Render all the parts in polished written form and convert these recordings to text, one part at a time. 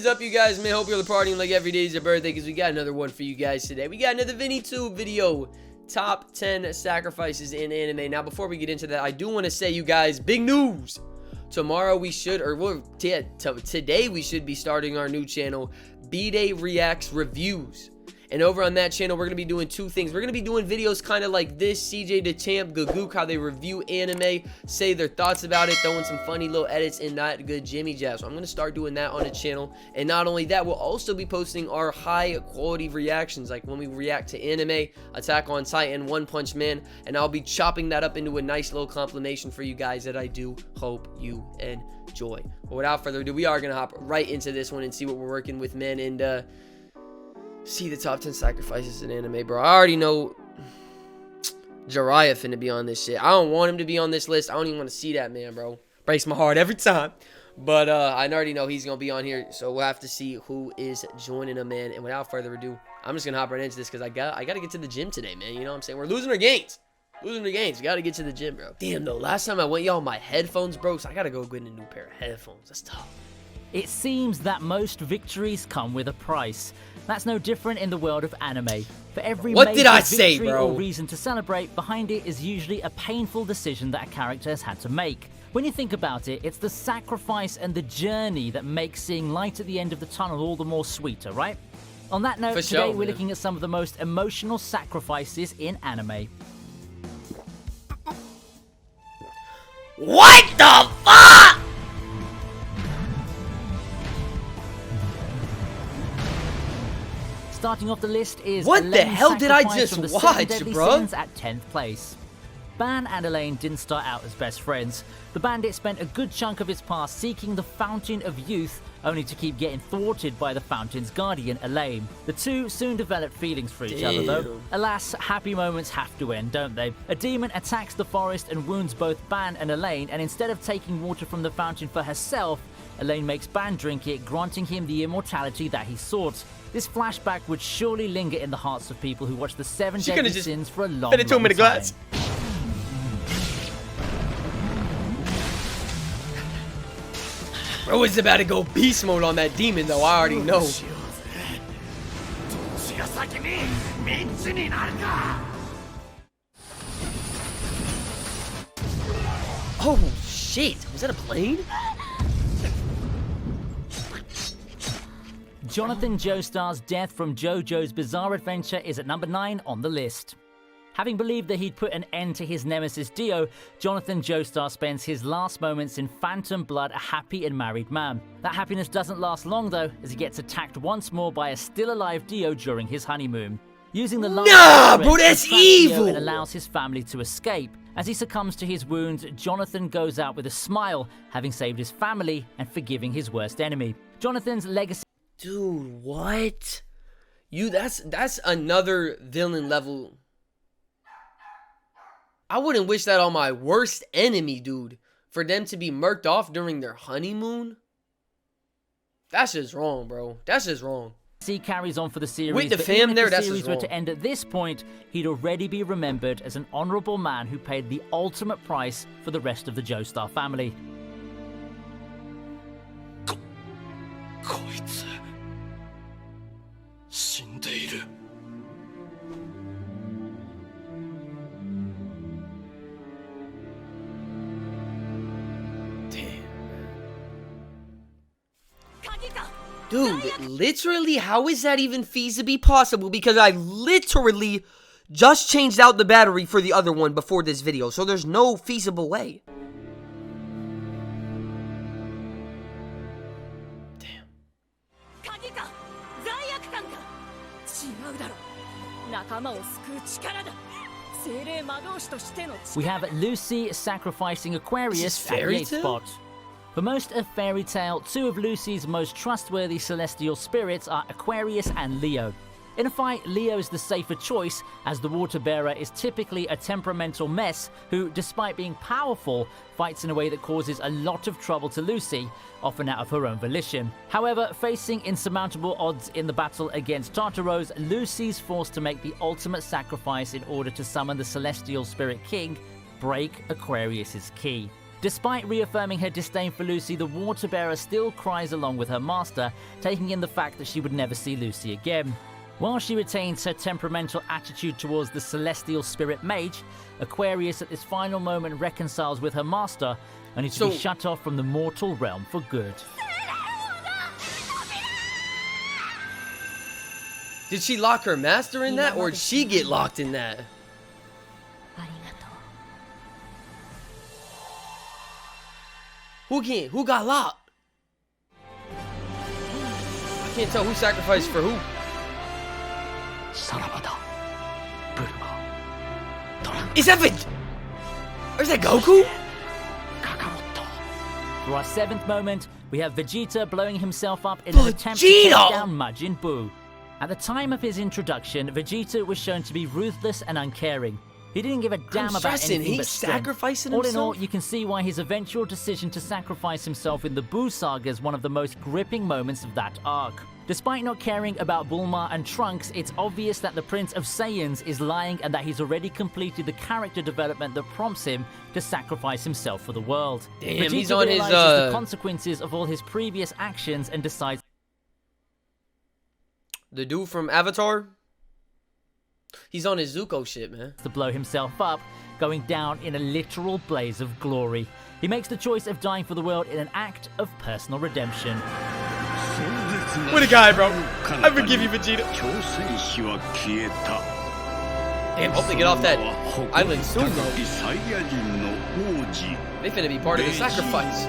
up, you guys, man? Hope you're partying like every day is your birthday, because we got another one for you guys today. We got another VinnyTube video. Top 10 sacrifices in anime. Now, before we get into that, I do want to say, you guys, big news. Tomorrow we should, today we should be starting our new channel, BdayReacts Reviews. And over on that channel, we're going to be doing two things. We're going to be doing videos kind of like this, CJ the Champ, Gagook, how they review anime, say their thoughts about it, throwing some funny little edits and not good Jimmy Jazz. So I'm going to start doing that on the channel. And not only that, we'll also be posting our high quality reactions, like when we react to anime, Attack on Titan, One Punch Man, and I'll be chopping that up into a nice little compilation for you guys that I do hope you enjoy. But without further ado, we are going to hop right into this one and see what we're working with, man, and see the top 10 sacrifices in anime, bro. I already know Jiraiya finna be on this shit. I don't want him to be on this list. I don't even want to see that man, bro. Breaks my heart every time. But I already know he's gonna be on here, so we'll have to see who is joining him, man. And without further ado, I'm just gonna hop right into this because I gotta get to the gym today, man. You know what I'm saying? We're losing our gains. We gotta get to the gym, bro. Damn, though. Last time I went, y'all, my headphones broke, so I gotta go get a new pair of headphones. That's tough. It seems that most victories come with a price. That's no different in the world of anime. For every major victory or reason to celebrate, behind it is usually a painful decision that a character has had to make. When you think about it, it's the sacrifice and the journey that makes seeing light at the end of the tunnel all the more sweeter, right? On that note, today we're looking at some of the most emotional sacrifices in anime. What the fuck? Starting off the list is what the hell did I just watch, bro? At 10th place. Ban and Elaine didn't start out as best friends. The bandit spent a good chunk of his past seeking the Fountain of Youth, only to keep getting thwarted by the Fountain's guardian, Elaine. The two soon developed feelings for each other, though. Alas, happy moments have to end, don't they? A demon attacks the forest and wounds both Ban and Elaine, and instead of taking water from the fountain for herself, Elaine makes Ban drink it, granting him the immortality that he sought. This flashback would surely linger in the hearts of people who watch the Seven Deadly Sins for a long time. Glass. Bro is about to go beast mode on that demon, though. I already know. Oh shit! Was that a plane? Jonathan Joestar's death from JoJo's Bizarre Adventure is at number 9 on the list. Having believed that he'd put an end to his nemesis Dio, Jonathan Joestar spends his last moments in Phantom Blood a happy and married man. That happiness doesn't last long though, as he gets attacked once more by a still-alive Dio during his honeymoon. Using the last bro, that's evil! Dio, it allows his family to escape. As he succumbs to his wounds, Jonathan goes out with a smile, having saved his family and forgiving his worst enemy. Jonathan's legacy... Dude, what? That's another villain level. I wouldn't wish that on my worst enemy, dude. For them to be murked off during their honeymoon? That's just wrong, bro. That's just wrong. He carries on for the series. With the fam there, that's just wrong. If the series were to end at this point, he'd already be remembered as an honorable man who paid the ultimate price for the rest of the Joestar family. Dude, literally, how is that even feasibly possible? Because I literally just changed out the battery for the other one before this video, so there's no feasible way. Damn. We have Lucy sacrificing Aquarius at the 8th spot. For most of Fairy Tail, two of Lucy's most trustworthy celestial spirits are Aquarius and Leo. In a fight, Leo is the safer choice, as the water bearer is typically a temperamental mess who, despite being powerful, fights in a way that causes a lot of trouble to Lucy, often out of her own volition. However, facing insurmountable odds in the battle against Tartaros, Lucy's forced to make the ultimate sacrifice in order to summon the Celestial Spirit King, break Aquarius's key. Despite reaffirming her disdain for Lucy, the water bearer still cries along with her master, taking in the fact that she would never see Lucy again. While she retains her temperamental attitude towards the celestial spirit mage, Aquarius at this final moment reconciles with her master, only to be shut off from the mortal realm for good. Did she lock her master in that, or did she get locked in that? Who got locked? I can't tell who sacrificed for who. Is that or is that Goku? For our 7th moment, we have Vegeta blowing himself up in an attempt to take down Majin Buu. At the time of his introduction, Vegeta was shown to be ruthless and uncaring. He didn't give a damn about anything but strength. Sacrificing all himself? in all, you can see why his eventual decision to sacrifice himself in the Buu saga is one of the most gripping moments of that arc. Despite not caring about Bulma and Trunks, it's obvious that the Prince of Saiyans is lying and that he's already completed the character development that prompts him to sacrifice himself for the world. Damn, Vegeta he's on his realizes the consequences of all his previous actions and decides... The dude from Avatar? He's on his Zuko shit, man. ...to blow himself up, going down in a literal blaze of glory. He makes the choice of dying for the world in an act of personal redemption. What a guy, bro. I forgive you, Vegeta. Damn, hope they get off that island soon, though. They finna be part of the sacrifice.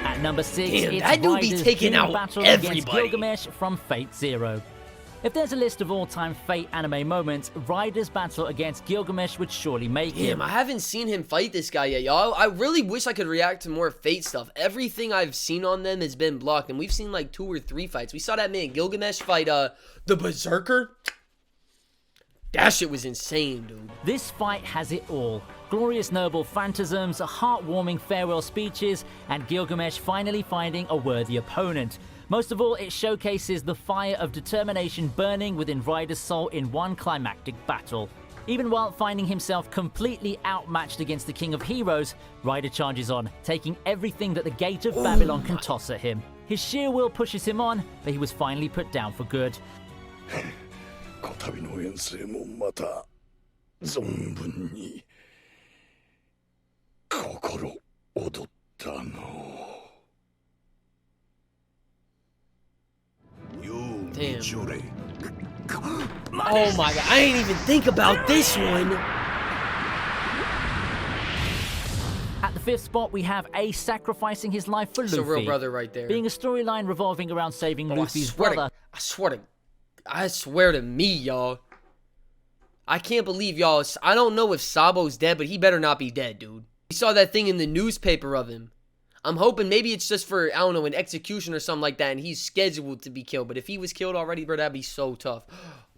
At number 6, damn, it's that dude be Rider's taking out battle everybody. against Gilgamesh from Fate Zero. If there's a list of all-time Fate anime moments, Rider's battle against Gilgamesh would surely make it. Damn, I haven't seen him fight this guy yet, y'all. I really wish I could react to more Fate stuff. Everything I've seen on them has been blocked, and we've seen like 2 or 3 fights. We saw that man Gilgamesh fight the Berserker. That shit was insane, dude. This fight has it all. Glorious noble phantasms, heartwarming farewell speeches, and Gilgamesh finally finding a worthy opponent. Most of all, it showcases the fire of determination burning within Rider's soul in one climactic battle. Even while finding himself completely outmatched against the King of Heroes, Rider charges on, taking everything that the Gate of Babylon can toss at him. His sheer will pushes him on, but he was finally put down for good. Damn. Oh my god, I ain't even think about this one. At the 5th spot, we have Ace sacrificing his life for Luffy. It's a real brother right there. Being a storyline revolving around saving Luffy's brother. I swear to me, y'all. I can't believe y'all. I don't know if Sabo's dead, but he better not be dead, dude. We saw that thing in the newspaper of him. I'm hoping maybe it's just for, I don't know, an execution or something like that, and he's scheduled to be killed. But if he was killed already, bro, that'd be so tough.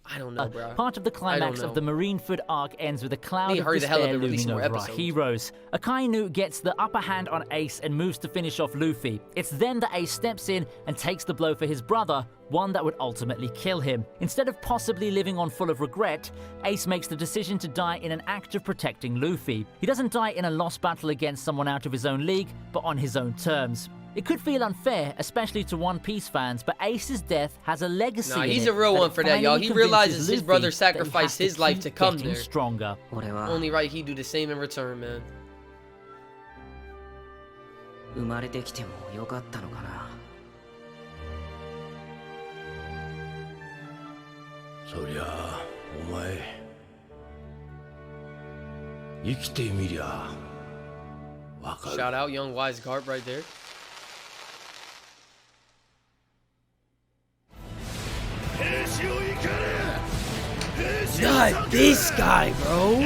I don't know, bro. Part of the climax of the Marineford arc ends with a cloud of despair looming over our heroes. Akainu gets the upper hand on Ace and moves to finish off Luffy. It's then that Ace steps in and takes the blow for his brother, one that would ultimately kill him. Instead of possibly living on full of regret, Ace makes the decision to die in an act of protecting Luffy. He doesn't die in a lost battle against someone out of his own league, but on his own terms. It could feel unfair, especially to One Piece fans, but Ace's death has a legacy. Nah, he's a real one for that, y'all. He realizes his brother sacrificed his life to come there. Stronger. Only right he do the same in return, man. Shout out Young Wise Garp right there. Not this guy, bro.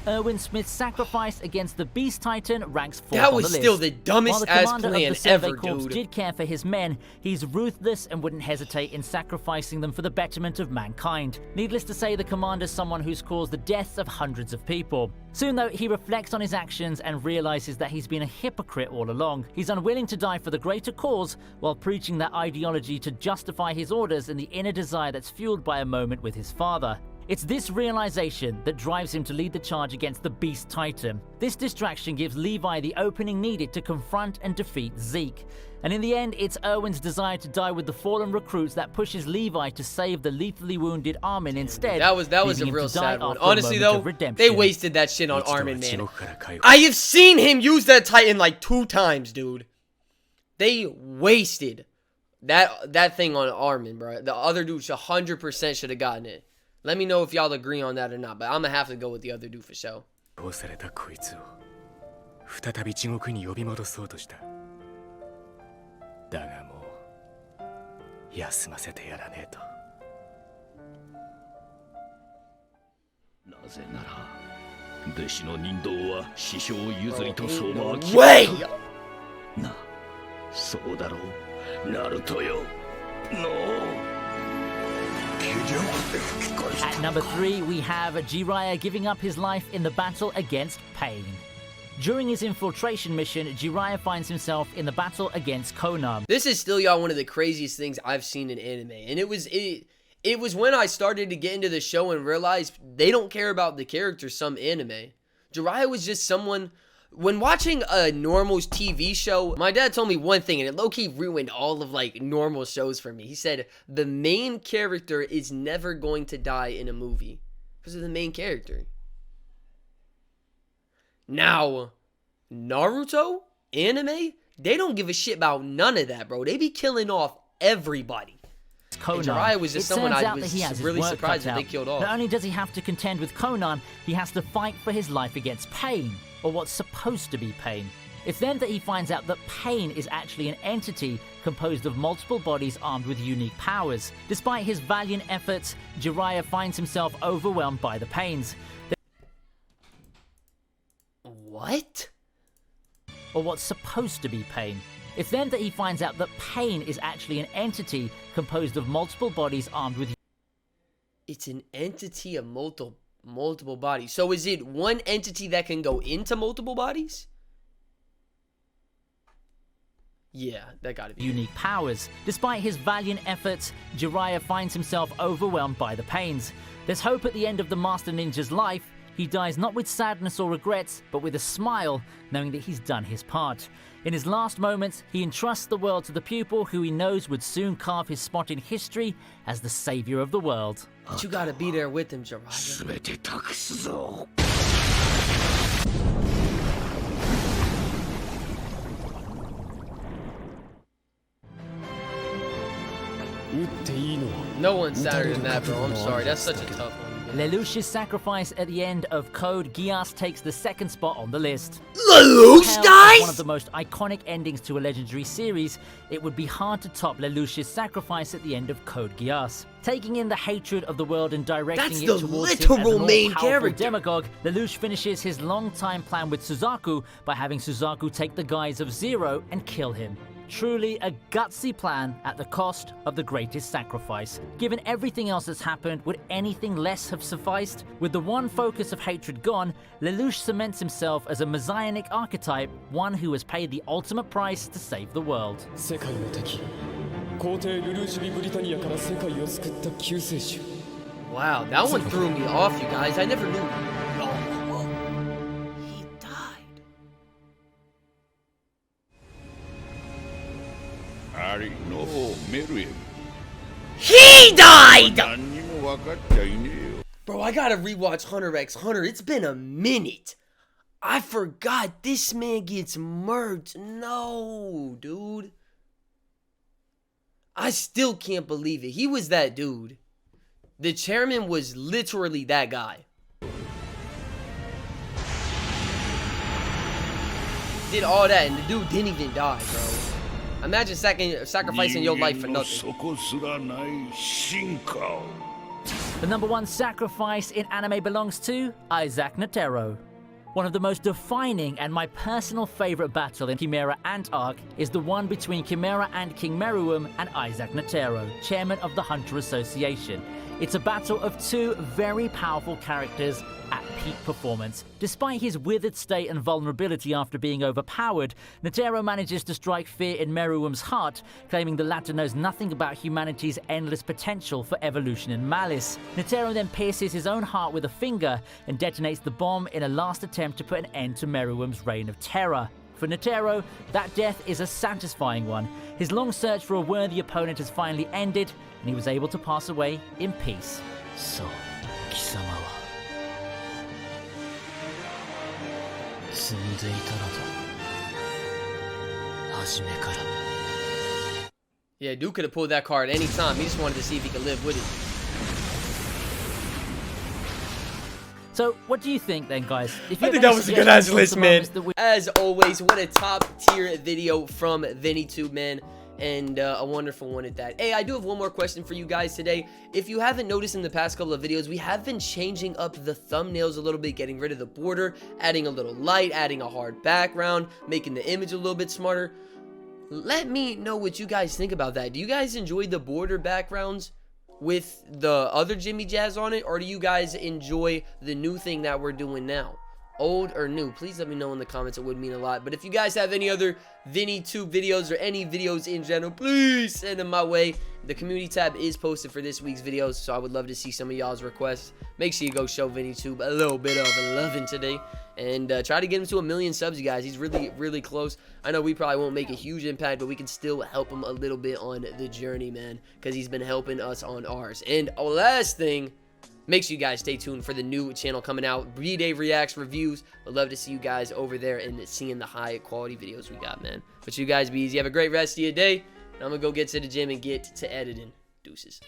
Erwin Smith's sacrifice against the Beast Titan ranks 4th That on was the list. still the dumbest While the ass commander plan of the Survey ever, Corps dude. did care for his men, he's ruthless and wouldn't hesitate in sacrificing them for the betterment of mankind. Needless to say, the commander's someone who's caused the deaths of hundreds of people. Soon though, he reflects on his actions and realizes that he's been a hypocrite all along. He's unwilling to die for the greater cause while preaching that ideology to justify his orders and the inner desire that's fueled by a moment with his father. It's this realization that drives him to lead the charge against the Beast Titan. This distraction gives Levi the opening needed to confront and defeat Zeke. And in the end, it's Erwin's desire to die with the fallen recruits that pushes Levi to save the lethally wounded Armin instead. That was a leaving him real to die sad one. after a Honestly moment though, of redemption. they wasted that shit on Armin, man. I have seen him use that Titan like 2 times, dude. They wasted that thing on Armin, bro. The other dude 100% should have gotten it. Let me know if y'all agree on that or not, but I'm gonna have to go with the other dude for sure. Way! At number 3, we have Jiraiya giving up his life in the battle against Pain. During his infiltration mission, Jiraiya finds himself in the battle against Conan. This is still, y'all, one of the craziest things I've seen in anime. And it was when I started to get into the show and realized they don't care about the characters, some anime. Jiraiya was just someone... When watching a normal TV show, my dad told me one thing, and it low-key ruined all of, like, normal shows for me. He said, the main character is never going to die in a movie. Because of the main character. Now, Naruto, anime, they don't give a shit about none of that, bro. They be killing off everybody. And Jiraiya was just someone I was really surprised that they killed off. Not only does he have to contend with Conan, he has to fight for his life against Pain, or what's supposed to be Pain. It's then that he finds out that Pain is actually an entity composed of multiple bodies armed with unique powers. Despite his valiant efforts, Jiraiya finds himself overwhelmed by the Pains. What? Or what's supposed to be Pain. It's then that he finds out that Pain is actually an entity composed of multiple bodies armed with... It's an entity of multiple bodies. So is it one entity that can go into multiple bodies? Yeah, that gotta be unique powers. Despite his valiant efforts, Jiraiya finds himself overwhelmed by the Pains. There's hope at the end of the Master Ninja's life. He dies not with sadness or regrets, but with a smile, knowing that he's done his part. In his last moments, he entrusts the world to the pupil who he knows would soon carve his spot in history as the savior of the world. But you gotta be there with him, Jiraiya. No one's sadder than that, bro. I'm sorry. That's such a tough one. Lelouch's sacrifice at the end of Code Geass takes the 2nd spot on the list. Lelouch dies? One of the most iconic endings to a legendary series, it would be hard to top Lelouch's sacrifice at the end of Code Geass. Taking in the hatred of the world and directing it towards him as an all-powerful demagogue, Lelouch finishes his long-time plan with Suzaku by having Suzaku take the guise of Zero and kill him. Truly a gutsy plan at the cost of the greatest sacrifice. Given everything else that's happened, would anything less have sufficed? With the one focus of hatred gone, Lelouch cements himself as a messianic archetype, one who has paid the ultimate price to save the world. Wow, that one threw me off, you guys. I never knew. He died. He died! Bro, I gotta rewatch Hunter x Hunter. It's been a minute. I forgot this man gets murked. No, dude. I still can't believe it. He was that dude. The chairman was literally that guy. Did all that and the dude didn't even die, bro. Imagine sacrificing your life for nothing. The number 1 sacrifice in anime belongs to Isaac Netero. One of the most defining and my personal favorite battle in Chimera Ant arc is the one between Chimera Ant King Meruem and Isaac Netero, chairman of the Hunter Association. It's a battle of 2 very powerful characters at peak performance. Despite his withered state and vulnerability after being overpowered, Netero manages to strike fear in Meruem's heart, claiming the latter knows nothing about humanity's endless potential for evolution and malice. Netero then pierces his own heart with a finger and detonates the bomb in a last attempt to put an end to Meruem's reign of terror. For Netero, that death is a satisfying one. His long search for a worthy opponent has finally ended, and he was able to pass away in peace. So, Kisama wa tsunde itara to, hajime kara. Yeah, Duke could have pulled that card any time. He just wanted to see if he could live with it. So, what do you think then, guys? I think that was a good ass list, man. As always, what a top tier video from VinnyTube, man. And a wonderful one at that. Hey, I do have one more question for you guys today. If you haven't noticed in the past couple of videos, we have been changing up the thumbnails a little bit, getting rid of the border, adding a little light, adding a hard background, making the image a little bit smarter. Let me know what you guys think about that. Do you guys enjoy the border backgrounds with the other Jimmy Jazz on it, or do you guys enjoy the new thing that we're doing now? Old or new? Please let me know in the comments. It would mean a lot. But if you guys have any other VinnyTube videos or any videos in general, please send them my way. The community tab is posted for this week's videos, so I would love to see some of y'all's requests. Make sure you go show VinnyTube a little bit of loving today, and try to get him to 1 million subs, you guys. He's really close. I know we probably won't make a huge impact, but we can still help him a little bit on the journey, man, because he's been helping us on ours. And last thing, make sure you guys stay tuned for the new channel coming out, BdayReacts reviews. Would love to see you guys over there and seeing the high quality videos we got, man. But you guys be easy. Have a great rest of your day. And I'm going to go get to the gym and get to editing. Deuces.